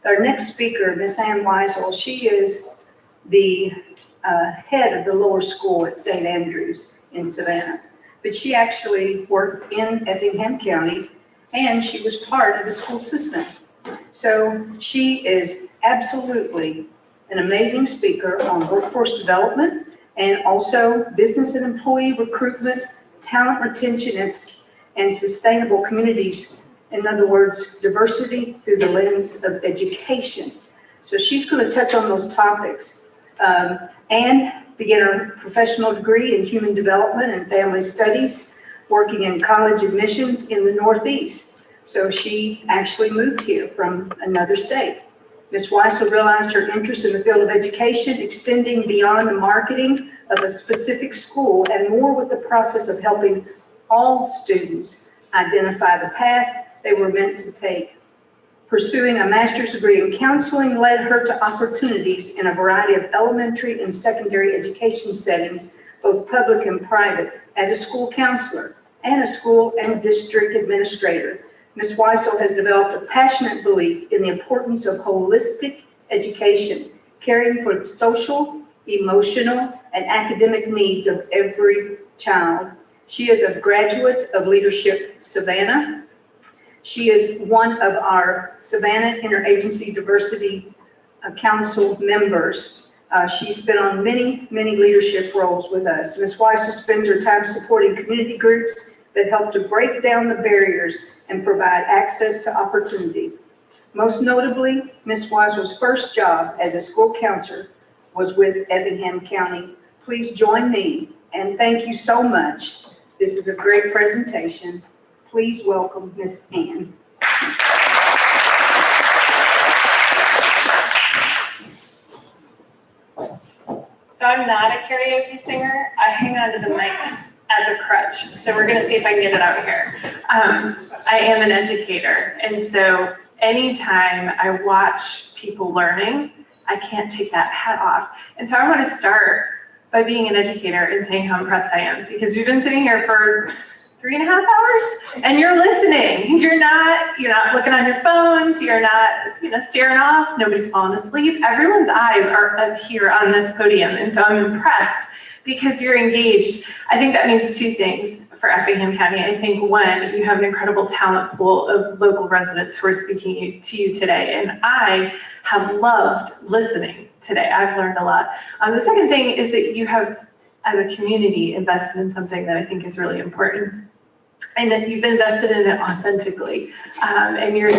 Our next speaker, Miss Ann Weisel, she is the head of the lower school at St. Andrews in Savannah. But she actually worked in Effingham County, and she was part of the school system. So she is absolutely an amazing speaker on workforce development and also business and employee recruitment, talent retention, and sustainable communities. In other words, diversity through the lens of education. So she's going to touch on those topics and began her professional degree in human development and family studies, working in college admissions in the Northeast. So she actually moved here from another state. Ms. Weisel realized her interest in the field of education, extending beyond the marketing of a specific school and more with the process of helping all students identify the path they were meant to take. Pursuing a master's degree in counseling led her to opportunities in a variety of elementary and secondary education settings, both public and private, as a school counselor and a school and district administrator. Ms. Weisel has developed a passionate belief in the importance of holistic education, caring for the social, emotional, and academic needs of every child. She is a graduate of Leadership Savannah. She is one of our Savannah Interagency Diversity Council members. She's been on many leadership roles with us. Ms. Weisel spends her time supporting community groups that help to break down the barriers and provide access to opportunity. Most notably, Ms. Weisel's first job as a school counselor was with Effingham County. Please join me and thank you so much. This is a great presentation. Please welcome Ms. Ann. So I'm not a karaoke singer. I hang on to the mic as a crutch. So we're gonna see if I can get it out here. I am an educator. And so anytime I watch people learning, I can't take that hat off. And so I wanna start by being an educator and saying how impressed I am, because we've been sitting here for 3.5 hours and you're listening. You're not looking on your phones. You're not, staring off. Nobody's falling asleep. Everyone's eyes are up here on this podium. And so I'm impressed because you're engaged. I think that means two things for Effingham County. I think one, you have an incredible talent pool of local residents who are speaking to you today. And I have loved listening today. I've learned a lot. The second thing is that you have, as a community, invested in something that I think is really important. And that you've invested in it authentically. And you're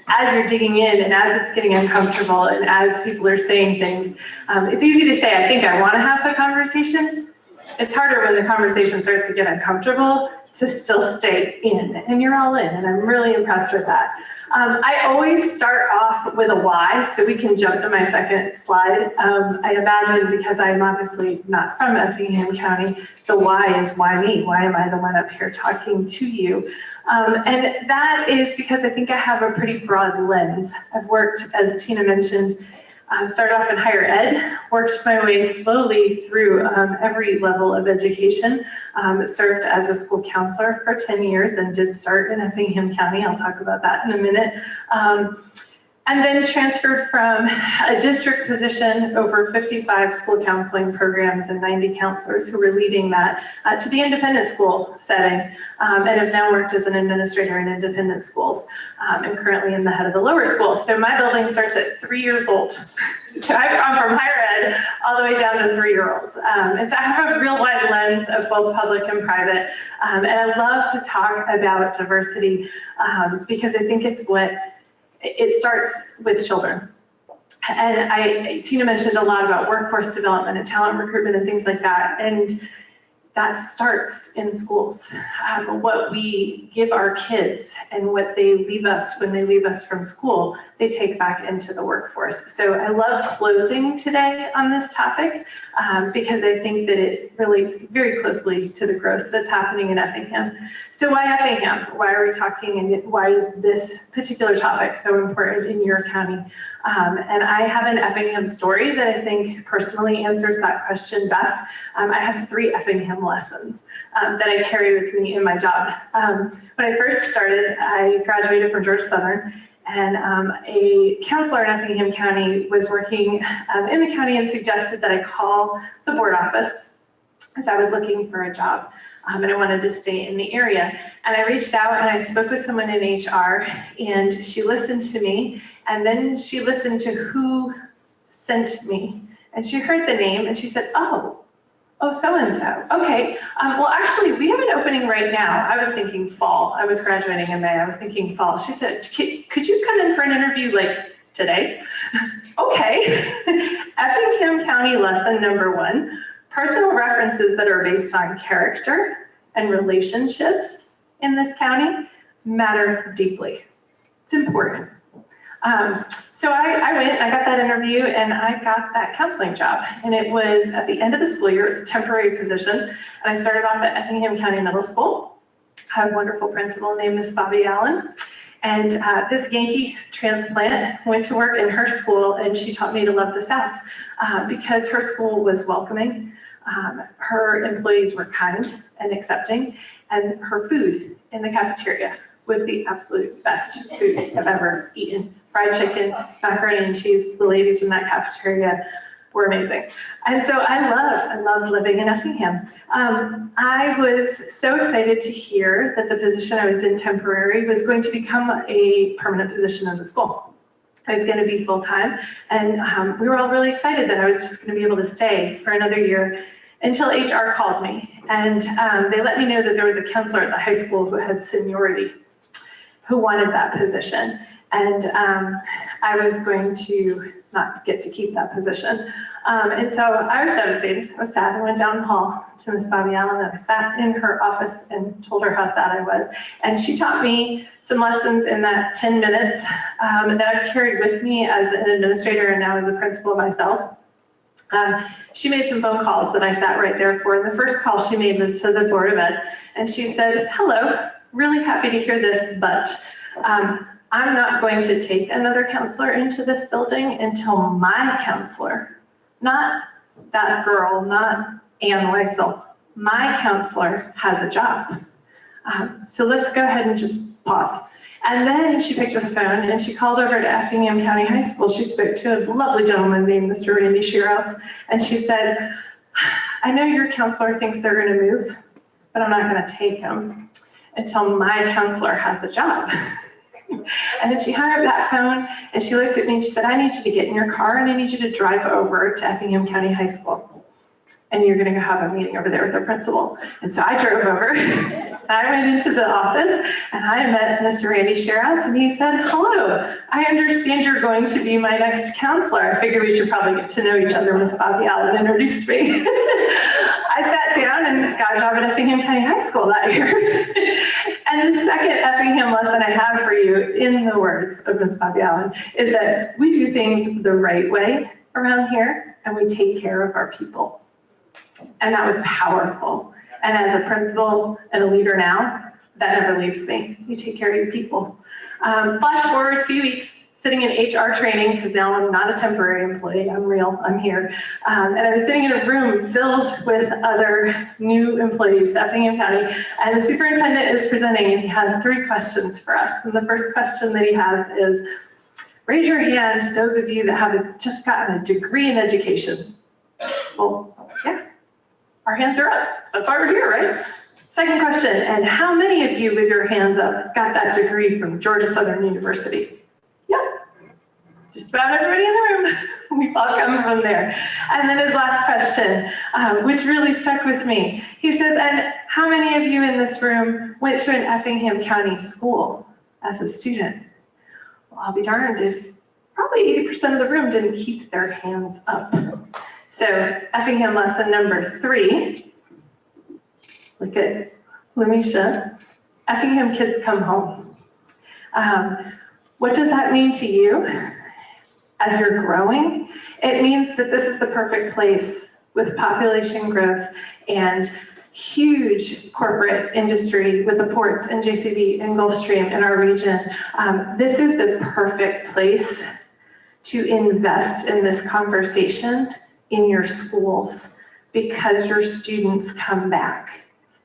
as you're digging in and as it's getting uncomfortable and as people are saying things, it's easy to say, I think I want to have the conversation. It's harder when the conversation starts to get uncomfortable to still stay in, and you're all in, and I'm really impressed with that. I always start off with a why, so we can jump to my second slide. I imagine, because I'm obviously not from Effingham County, the why is why me? Why am I the one up here talking to you? And that is because I think I have a pretty broad lens. I've worked, as Tina mentioned, started off in higher ed, worked my way slowly through every level of education, served as a school counselor for 10 years and did start in Effingham County. I'll talk about that in a minute. And then transferred from a district position, over 55 school counseling programs and 90 counselors who were leading that, to the independent school setting, and have now worked as an administrator in independent schools. I'm currently in the head of the lower school. So my building starts at 3 years old. So I've gone from higher ed all the way down to 3-year-olds. And so I have a real wide lens of both public and private. And I love to talk about diversity because I think it starts with children. And Tina mentioned a lot about workforce development and talent recruitment and things like that. And that starts in schools. What we give our kids and what they leave us when they leave us from school, they take back into the workforce. So I love closing today on this topic because I think that it relates very closely to the growth that's happening in Effingham. So why Effingham? Why are we talking, and why is this particular topic so important in your county? And I have an Effingham story that I think personally answers that question best. I have 3 Effingham lessons that I carry with me in my job. When I first started, I graduated from Georgia Southern, And a counselor in Effingham County was working in the county and suggested that I call the board office as I was looking for a job. And I wanted to stay in the area. And I reached out and I spoke with someone in HR, and she listened to me, and then she listened to who sent me. And she heard the name and she said, oh, so-and-so. Okay, well, actually, we have an opening right now. I was thinking fall. I was graduating in May. I was thinking fall. She said, could you come in for an interview like today? Okay. Effingham County lesson number 1, personal references that are based on character and relationships in this county matter deeply. It's important. So I went, I got that interview, and I got that counseling job. And it was at the end of the school year. It was a temporary position. And I started off at Effingham County Middle School. I had a wonderful principal named Miss Bobby Allen. And this Yankee transplant went to work in her school, and she taught me to love the South because her school was welcoming. Her employees were kind and accepting, and her food in the cafeteria was the absolute best food I've ever eaten. Fried chicken, macaroni and cheese. The ladies in that cafeteria were amazing. And so I loved living in Effingham. I was so excited to hear that the position I was in temporary was going to become a permanent position in the school. I was going to be full-time, and we were all really excited that I was just going to be able to stay for another year until HR called me. And they let me know that there was a counselor at the high school who had seniority, who wanted that position. And I was going to not get to keep that position. And so I was devastated. I was sad. I went down the hall to Miss Bobby Allen, and I sat in her office and told her how sad I was. And she taught me some lessons in that 10 minutes that I've carried with me as an administrator and now as a principal myself. She made some phone calls that I sat right there for. And the first call she made was to the Board of Ed. And she said, hello, really happy to hear this, but I'm not going to take another counselor into this building until my counselor, not that girl, not Ann Weisel, my counselor has a job. So let's go ahead and just pause. And then she picked up the phone and she called over to Effingham County High School. She spoke to a lovely gentleman named Mr. Randy Shearhouse, and she said, I know your counselor thinks they're going to move, but I'm not going to take them until my counselor has a job. And then she hung up that phone and she looked at me and she said, I need you to get in your car and I need you to drive over to Effingham County High School. And you're going to go have a meeting over there with the principal. And so I drove over. I went into the office and I met Mr. Randy Shearhouse, and he said, hello, I understand you're going to be my next counselor. I figured we should probably get to know each other. Miss Bobby Allen introduced me. I sat down and got a job at Effingham County High School that year. And the second Effingham lesson I have for you, in the words of Miss Bobby Allen, is that we do things the right way around here, and we take care of our people. And that was powerful. And as a principal and a leader now, that never leaves me. You take care of your people. Flash forward a few weeks, sitting in HR training, because now I'm not a temporary employee, I'm real, I'm here. And I was sitting in a room filled with other new employees at Effingham County, and the superintendent is presenting, and he has 3 questions for us. And the first question that he has is, raise your hand, those of you that have just gotten a degree in education. Well, yeah, our hands are up. That's why we're here, right? Second question, and how many of you with your hands up got that degree from Georgia Southern University? Yep, just about everybody in the room. We all come from there. And then his last question, which really stuck with me. He says, and how many of you in this room went to an Effingham County school as a student? Well, I'll be darned if probably 80% of the room didn't keep their hands up. So Effingham lesson number 3, look at Lamisha. Effingham kids come home. What does that mean to you as you're growing? It means that this is the perfect place with population growth and huge corporate industry with the ports and JCB and Gulfstream in our region. This is the perfect place to invest in this conversation in your schools, because your students come back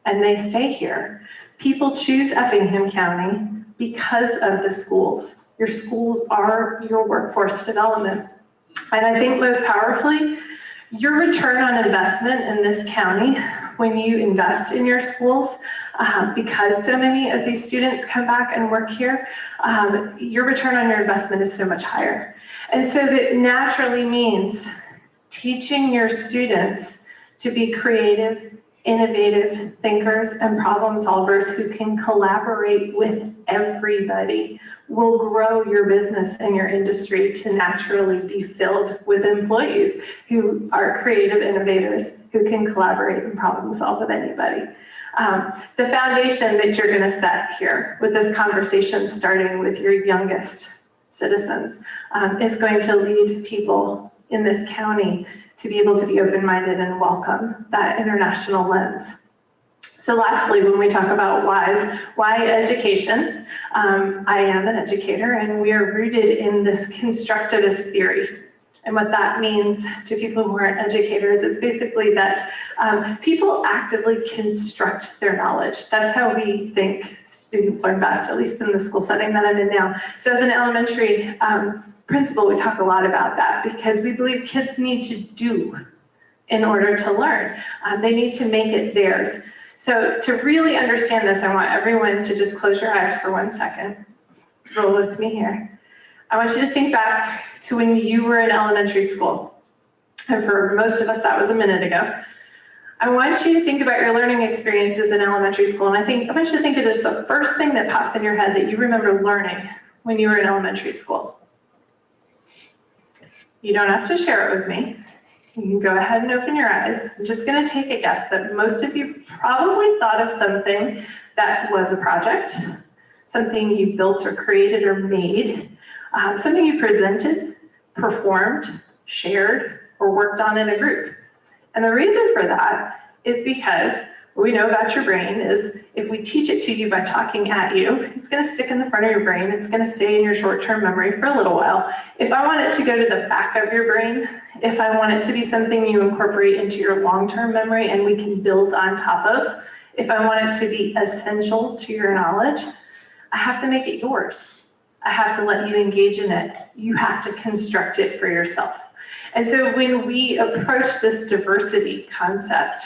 and they stay here. People choose Effingham County because of the schools. Your schools are your workforce development. And I think most powerfully, your return on investment in this county, when you invest in your schools, because so many of these students come back and work here, your return on your investment is so much higher. And so that naturally means teaching your students to be creative, innovative thinkers and problem solvers who can collaborate with everybody will grow your business and your industry to naturally be filled with employees who are creative innovators who can collaborate and problem solve with anybody. The foundation that you're going to set here with this conversation, starting with your youngest citizens, is going to lead people in this county to be able to be open-minded and welcome that international lens. So lastly, when we talk about why education, I am an educator, and we are rooted in this constructivist theory. And what that means to people who aren't educators is basically that people actively construct their knowledge. That's how we think students learn best, at least in the school setting that I'm in now. So as an elementary principal, we talk a lot about that because we believe kids need to do in order to learn. They need to make it theirs. So to really understand this, I want everyone to just close your eyes for 1 second. Roll with me here. I want you to think back to when you were in elementary school. And for most of us, that was a minute ago. I want you to think about your learning experiences in elementary school. And I want you to think of this, the first thing that pops in your head that you remember learning when you were in elementary school. You don't have to share it with me. You can go ahead and open your eyes. I'm just going to take a guess that most of you probably thought of something that was a project, something you built or created or made, something you presented, performed, shared, or worked on in a group. And the reason for that is because what we know about your brain is if we teach it to you by talking at you, it's going to stick in the front of your brain. It's going to stay in your short-term memory for a little while. If I want it to go to the back of your brain, if I want it to be something you incorporate into your long-term memory and we can build on top of, if I want it to be essential to your knowledge, I have to make it yours. I have to let you engage in it. You have to construct it for yourself. And so when we approach this diversity concept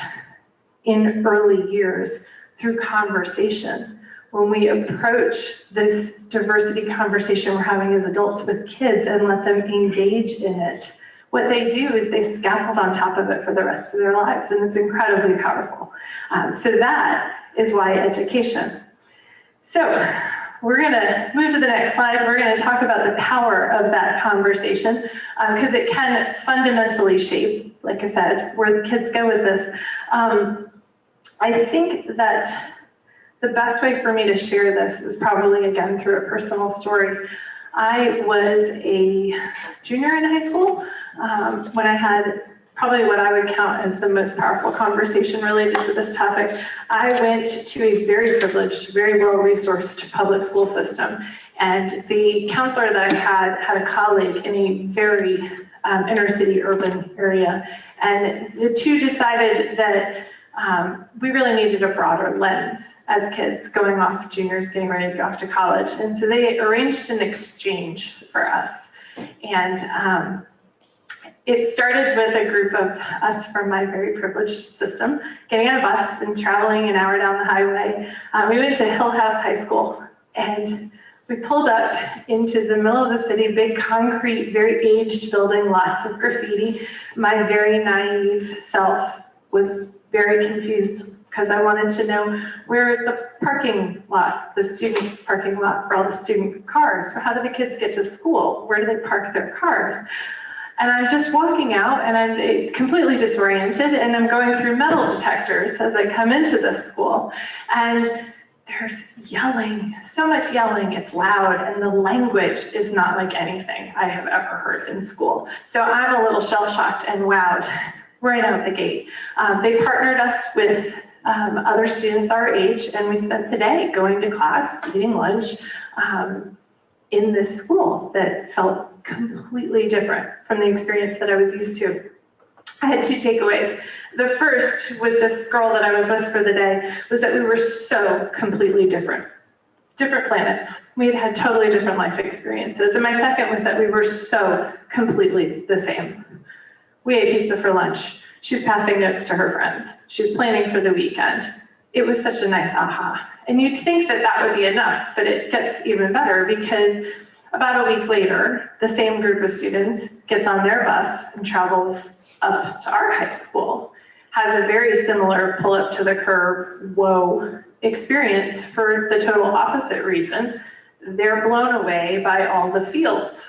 in early years through conversation, when we approach this diversity conversation we're having as adults with kids and let them engage in it, what they do is they scaffold on top of it for the rest of their lives, and it's incredibly powerful. So that is why education. So we're going to move to the next slide. We're going to talk about the power of that conversation because it can fundamentally shape, like I said, where the kids go with this. I think that the best way for me to share this is probably, again, through a personal story. I was a junior in high school when I had probably what I would count as the most powerful conversation related to this topic. I went to a very privileged, very well-resourced public school system. And the counselor that I had a colleague in a very inner city urban area. And the two decided that we really needed a broader lens as kids going off, juniors getting ready to go off to college. And so they arranged an exchange for us. And it started with a group of us from my very privileged system getting on a bus and traveling an hour down the highway. We went to Hill House High School, and we pulled up into the middle of the city, big concrete, very aged building, lots of graffiti. My very naive self was very confused because I wanted to know where the parking lot, the student parking lot for all the student cars, how do the kids get to school? Where do they park their cars? And I'm just walking out and I'm completely disoriented and I'm going through metal detectors as I come into this school. And there's yelling, so much yelling, it's loud, and the language is not like anything I have ever heard in school. So I'm a little shell-shocked and wowed right out the gate. They partnered us with other students our age, and we spent the day going to class, eating lunch in this school that felt completely different from the experience that I was used to. I had two takeaways. The first, with this girl that I was with for the day, was that we were so completely different. different planets. We had had totally different life experiences. And my second was that we were so completely the same. We ate pizza for lunch. She's passing notes to her friends. She's planning for the weekend. It was such a nice aha. And you'd think that that would be enough, but it gets even better because about a week later, the same group of students gets on their bus and travels up to our high school, has a very similar pull up to the curb, whoa experience for the total opposite reason. They're blown away by all the fields,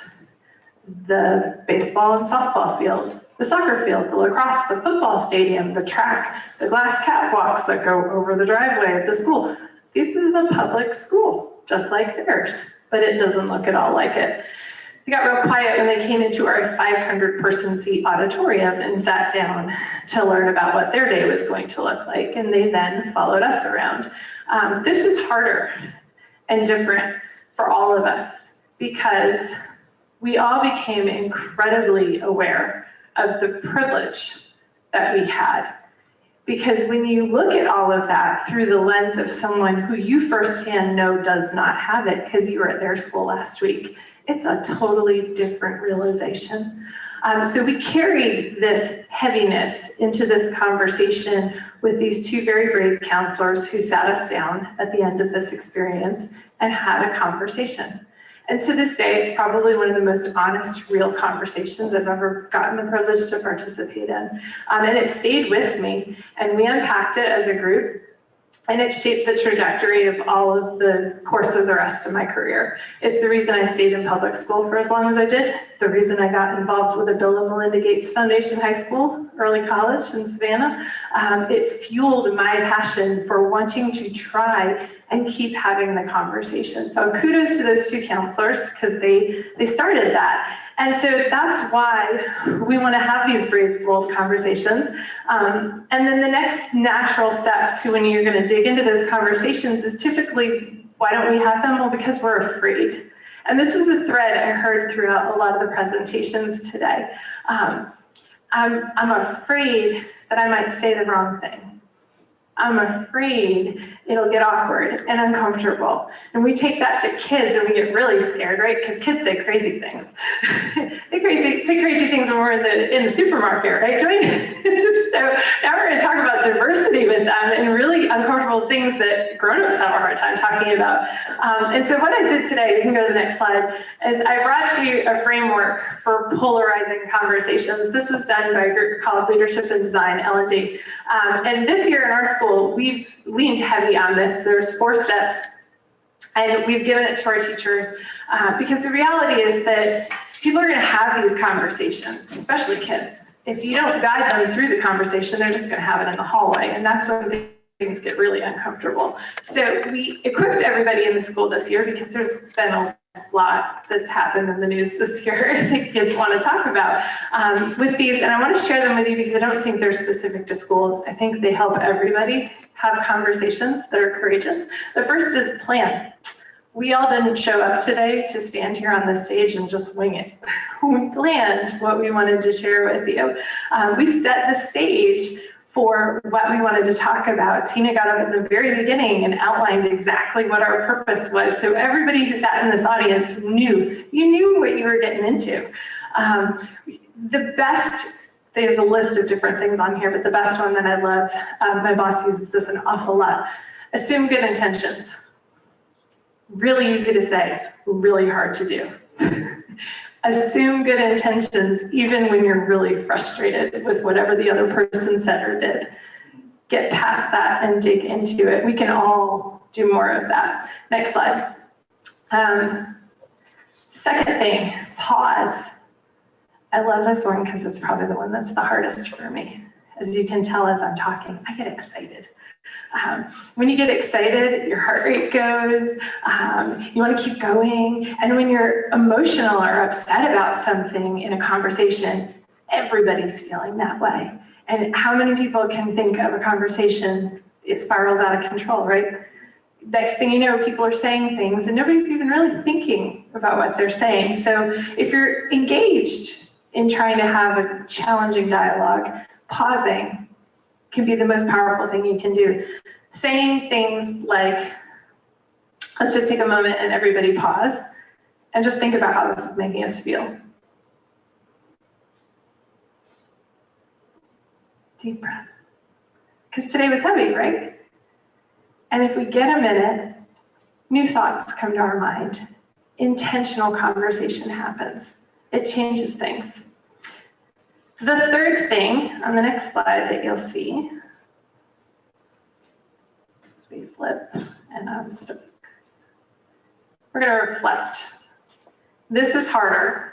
the baseball and softball field, the soccer field, the lacrosse, the football stadium, the track, the glass catwalks that go over the driveway of the school. This is a public school, just like theirs, but it doesn't look at all like it. They got real quiet when they came into our 500-person seat auditorium and sat down to learn about what their day was going to look like, and they then followed us around. This was harder and different for all of us because we all became incredibly aware of the privilege that we had. Because when you look at all of that through the lens of someone who you firsthand know does not have it because you were at their school last week, it's a totally different realization. So we carried this heaviness into this conversation with these two very brave counselors who sat us down at the end of this experience and had a conversation. And to this day, it's probably one of the most honest, real conversations I've ever gotten the privilege to participate in. And it stayed with me, and we unpacked it as a group, and it shaped the trajectory of all of the course of the rest of my career. It's the reason I stayed in public school for as long as I did. It's the reason I got involved with the Bill and Melinda Gates Foundation High School, early college in Savannah. It fueled my passion for wanting to try and keep having the conversation. So kudos to those two counselors because they started that. And so that's why we want to have these brave, bold conversations. And then the next natural step to when you're going to dig into those conversations is typically, why don't we have them? Well, because we're afraid. And this was a thread I heard throughout a lot of the presentations today. I'm afraid that I might say the wrong thing. I'm afraid it'll get awkward and uncomfortable. And we take that to kids and we get really scared, right? Because kids say crazy things. They say crazy things when we're in the supermarket, right, Joy? So now we're going to talk about diversity with them and really uncomfortable things that grown-ups have a hard time talking about. And so what I did today, we can go to the next slide, is I brought you a framework for polarizing conversations. This was done by a group called Leadership and Design, L&D. And this year in our school, we've leaned heavy on this. There's 4 steps, and we've given it to our teachers because the reality is that people are going to have these conversations, especially kids. If you don't guide them through the conversation, they're just going to have it in the hallway, and that's when things get really uncomfortable. So we equipped everybody in the school this year because there's been a lot that's happened in the news this year that kids want to talk about with these, and I want to share them with you because I don't think they're specific to schools. I think they help everybody have conversations that are courageous. The first is plan. We all didn't show up today to stand here on the stage and just wing it. We planned what we wanted to share with you. We set the stage for what we wanted to talk about. Tina got up at the very beginning and outlined exactly what our purpose was. So everybody who sat in this audience knew what you were getting into. There's a list of different things on here, but the best one that I love, my boss uses this an awful lot. Assume good intentions. Really easy to say, really hard to do. Assume good intentions, even when you're really frustrated with whatever the other person said or did. Get past that and dig into it. We can all do more of that. Next slide. Second thing, pause. I love this one because it's probably the one that's the hardest for me. As you can tell as I'm talking, I get excited. When you get excited, your heart rate goes, you want to keep going. And when you're emotional or upset about something in a conversation, everybody's feeling that way. And how many people can think of a conversation, it spirals out of control, right? Next thing you know, people are saying things and nobody's even really thinking about what they're saying. So if you're engaged in trying to have a challenging dialogue, pausing can be the most powerful thing you can do. Saying things like, Let's just take a moment and everybody pause and just think about how this is making us feel. Deep breath. Because today was heavy, right? And if we get a minute, new thoughts come to our mind. Intentional conversation happens. It changes things. The third thing on the next slide that you'll see, as we flip and I'm stuck, we're going to reflect. This is harder.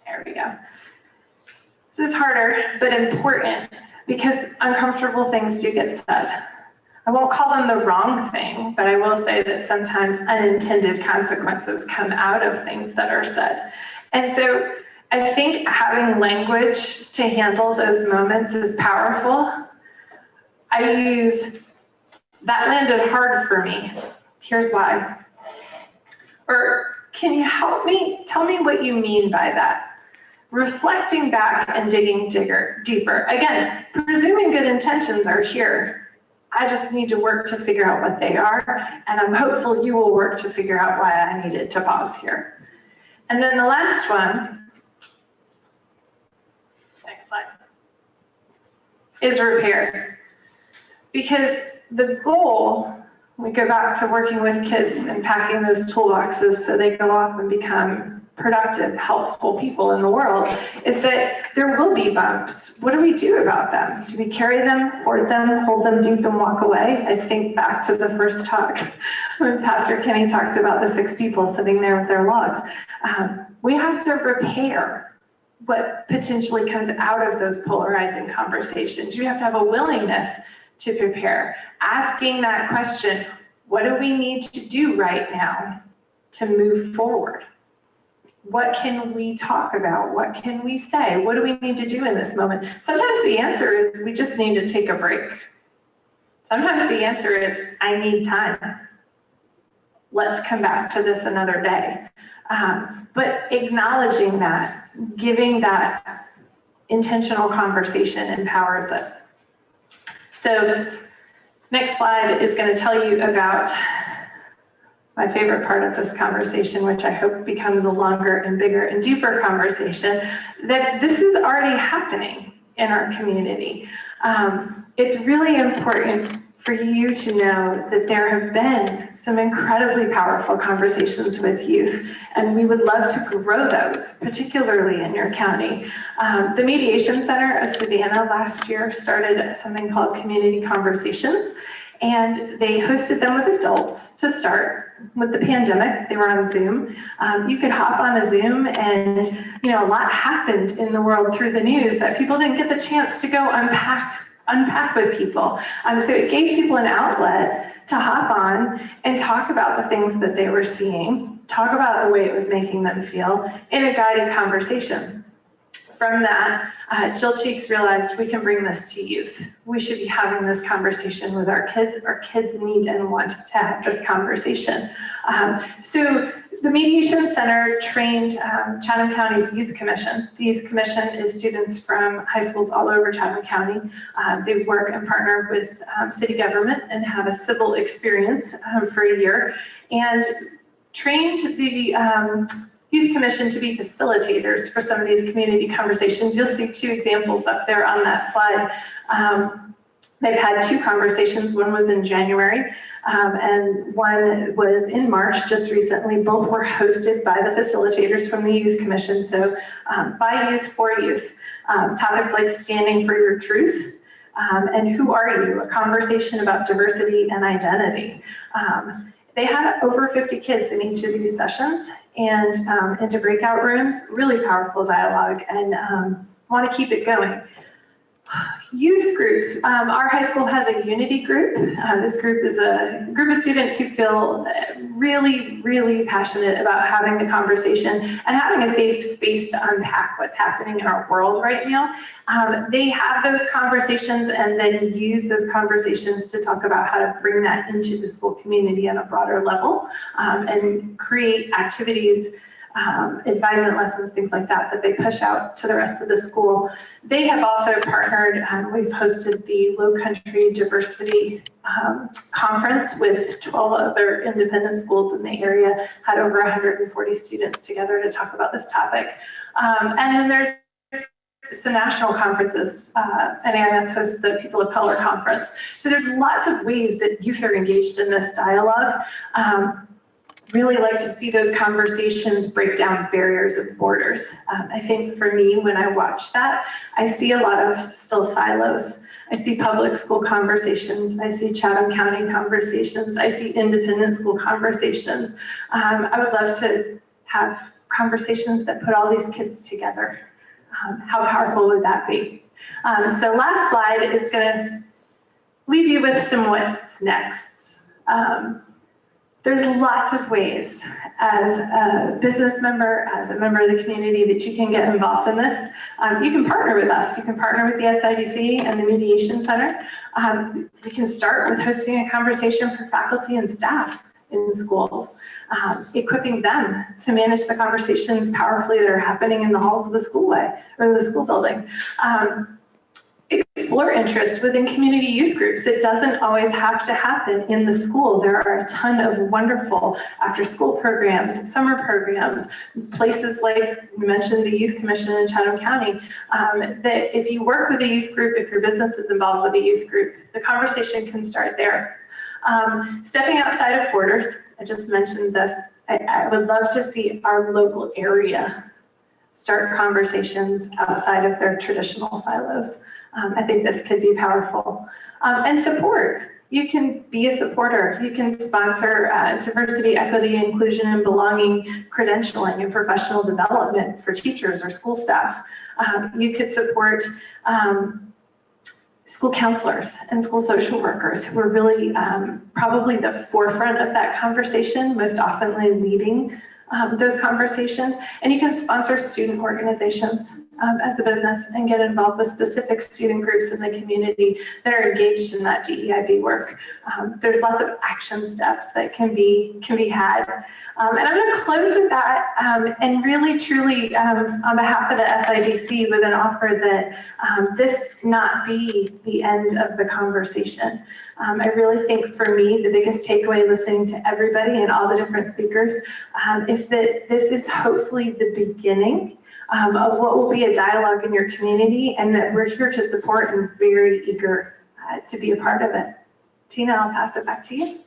There we go. This is harder, but important because uncomfortable things do get said. I won't call them the wrong thing, but I will say that sometimes unintended consequences come out of things that are said. And so I think having language to handle those moments is powerful. I use, that landed hard for me. Here's why. Or can you help me? Tell me what you mean by that. Reflecting back and digging deeper. Again, presuming good intentions are here. I just need to work to figure out what they are, and I'm hopeful you will work to figure out why I needed to pause here. And then the last one, next slide, is repair. Because the goal, we go back to working with kids and packing those toolboxes so they go off and become productive, helpful people in the world, is that there will be bumps. What do we do about them? Do we carry them, hoard them, hold them deep and walk away? I think back to the first talk when Pastor Kenny talked about the 6 people sitting there with their logs. We have to repair what potentially comes out of those polarizing conversations. You have to have a willingness to prepare. Asking that question, what do we need to do right now to move forward? What can we talk about? What can we say? What do we need to do in this moment? Sometimes the answer is we just need to take a break. Sometimes the answer is I need time. Let's come back to this another day. But acknowledging that, giving that intentional conversation empowers it. So next slide is going to tell you about my favorite part of this conversation, which I hope becomes a longer and bigger and deeper conversation, that this is already happening in our community. It's really important for you to know that there have been some incredibly powerful conversations with youth, and we would love to grow those, particularly in your county. The Mediation Center of Savannah last year started something called Community Conversations, and they hosted them with adults to start. With the pandemic, they were on Zoom. You could hop on a Zoom and, a lot happened in the world through the news that people didn't get the chance to go unpack with people. So it gave people an outlet to hop on and talk about the things that they were seeing, talk about the way it was making them feel in a guided conversation. From that, Jill Cheeks realized we can bring this to youth. We should be having this conversation with our kids. Our kids need and want to have this conversation. So the Mediation Center trained Chatham County's Youth Commission. The Youth Commission is students from high schools all over Chatham County. They work and partner with city government and have a civil experience for a year, and trained the Youth Commission to be facilitators for some of these community conversations. You'll see 2 examples up there on that slide. They've had 2 conversations. One was in January, and one was in March, just recently. Both were hosted by the facilitators from the Youth Commission. So by youth, for youth. Topics like standing for your truth, and who are you? A conversation about diversity and identity. They had over 50 kids in each of these sessions, and into breakout rooms, really powerful dialogue, and want to keep it going. Youth groups. Our high school has a unity group. This group is a group of students who feel really, really passionate about having the conversation and having a safe space to unpack what's happening in our world right now. They have those conversations and then use those conversations to talk about how to bring that into the school community on a broader level, and create activities advisement lessons, things like that, that they push out to the rest of the school. They have also partnered, we've hosted the Low Country Diversity Conference with 12 other independent schools in the area, had over 140 students together to talk about this topic. And then there's some national conferences. NAIS hosts the People of Color Conference. So there's lots of ways that youth are engaged in this dialogue. Really like to see those conversations break down barriers and borders. I think for me, when I watch that, I see a lot of still silos. I see public school conversations. I see Chatham County conversations. I see independent school conversations. I would love to have conversations that put all these kids together. How powerful would that be? So last slide is gonna leave you with some what's next. There's lots of ways as a business member, as a member of the community that you can get involved in this. You can partner with us. You can partner with the SIDC and the Mediation Center. We can start with hosting a conversation for faculty and staff in schools, equipping them to manage the conversations powerfully that are happening in the halls of the schoolway or the school building. Explore interest within community youth groups. It doesn't always have to happen in the school. There are a ton of wonderful after-school programs, summer programs, places like you mentioned the Youth Commission in Chatham County, that if you work with a youth group, if your business is involved with a youth group, the conversation can start there. Stepping outside of borders, I just mentioned this, I would love to see our local area start conversations outside of their traditional silos. I think this could be powerful. And support. You can be a supporter. You can sponsor diversity, equity, inclusion, and belonging credentialing and professional development for teachers or school staff. You could support school counselors and school social workers who are really probably the forefront of that conversation, most oftenly leading those conversations. And you can sponsor student organizations as a business and get involved with specific student groups in the community that are engaged in that DEIB work. There's lots of action steps that can be had. And I'm going to close with that and really truly on behalf of the SIDC with an offer that this not be the end of the conversation. I really think for me, the biggest takeaway listening to everybody and all the different speakers is that this is hopefully the beginning of what will be a dialogue in your community, and that we're here to support and very eager to be a part of it. Tina, I'll pass it back to you.